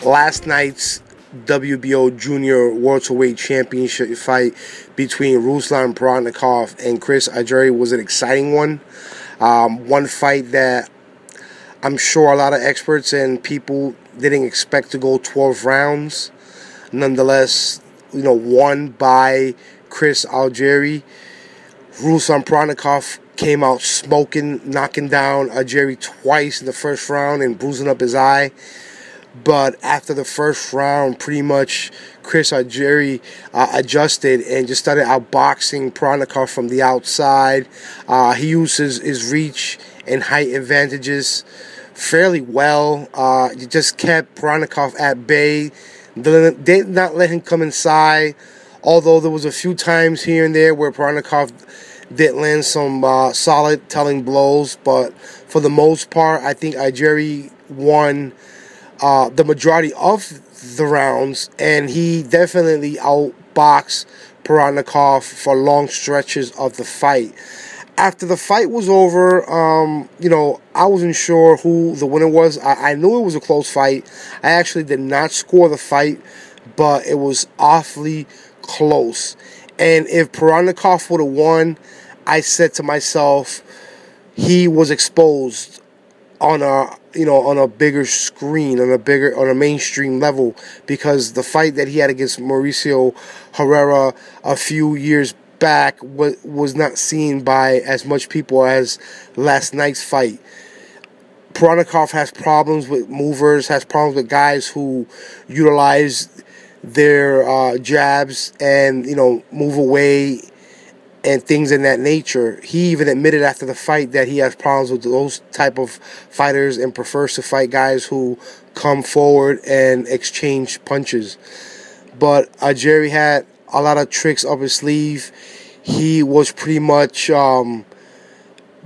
last night's WBO Junior Welterweight Championship fight between Ruslan Provodnikov and Chris Algieri was an exciting one. One fight that I'm sure a lot of experts and people didn't expect to go 12 rounds. Nonetheless, won by Chris Algieri. Ruslan Provodnikov came out smoking, knocking down Algieri twice in the first round and bruising up his eye. But after the first round, pretty much Chris Algieri adjusted and just started outboxing Provodnikov from the outside. He used his reach and height advantages fairly well. He just kept Provodnikov at bay. They did not let him come inside, although there was a few times here and there where Provodnikov did land some solid telling blows. But for the most part, I think Algieri won the majority of the rounds, and he definitely outboxed Provodnikov for long stretches of the fight. After the fight was over, I wasn't sure who the winner was. I knew it was a close fight. I actually did not score the fight, but it was awfully close. And if Provodnikov would have won, I said to myself, he was exposed on a bigger screen, on a mainstream level, because the fight that he had against Mauricio Herrera a few years back was not seen by as much people as last night's fight. Provodnikov has problems with movers, has problems with guys who utilize their jabs and move away and things in that nature. He even admitted after the fight that he has problems with those type of fighters and prefers to fight guys who come forward and exchange punches. But Algieri had a lot of tricks up his sleeve. He was pretty much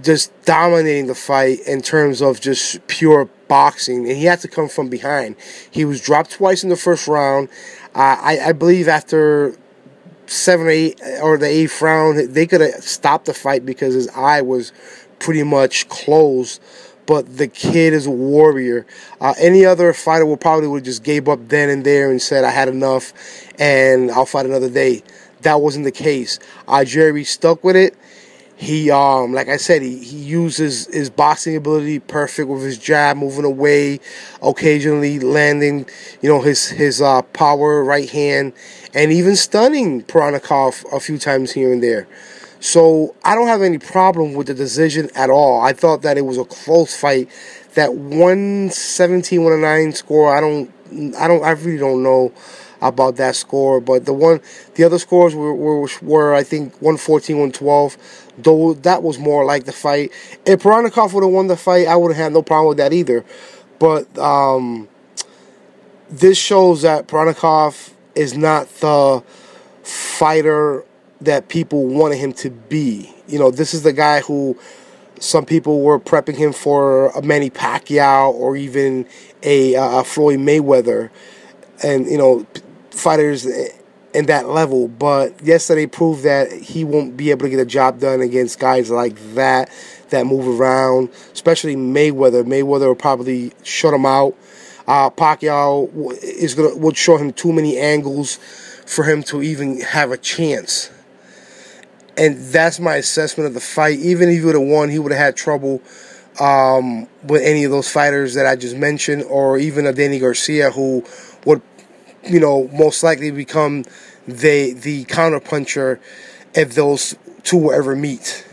just dominating the fight in terms of just pure boxing, and he had to come from behind. He was dropped twice in the first round. I believe after 7 or 8 or the 8th round, they could have stopped the fight because his eye was pretty much closed. But the kid is a warrior. Any other fighter would have just gave up then and there and said, I had enough and I'll fight another day. That wasn't the case. Algieri stuck with it. He, like I said, he uses his boxing ability perfect with his jab, moving away, occasionally landing, his power right hand, and even stunning Provodnikov a few times here and there. So I don't have any problem with the decision at all. I thought that it was a close fight. That 117-109 score, I really don't know about that score, but the other scores were I think 114-112. Though that was more like the fight. If Provodnikov would have won the fight, I would have had no problem with that either. But this shows that Provodnikov is not the fighter that people wanted him to be. This is the guy who some people were prepping him for a Manny Pacquiao or even a Floyd Mayweather, and fighters in that level. But yesterday proved that he won't be able to get a job done against guys like that move around, especially Mayweather. Mayweather will probably shut him out. Pacquiao would show him too many angles for him to even have a chance. And that's my assessment of the fight. Even if he would have won, he would have had trouble with any of those fighters that I just mentioned, or even a Danny Garcia, who would most likely become the counterpuncher if those two will ever meet.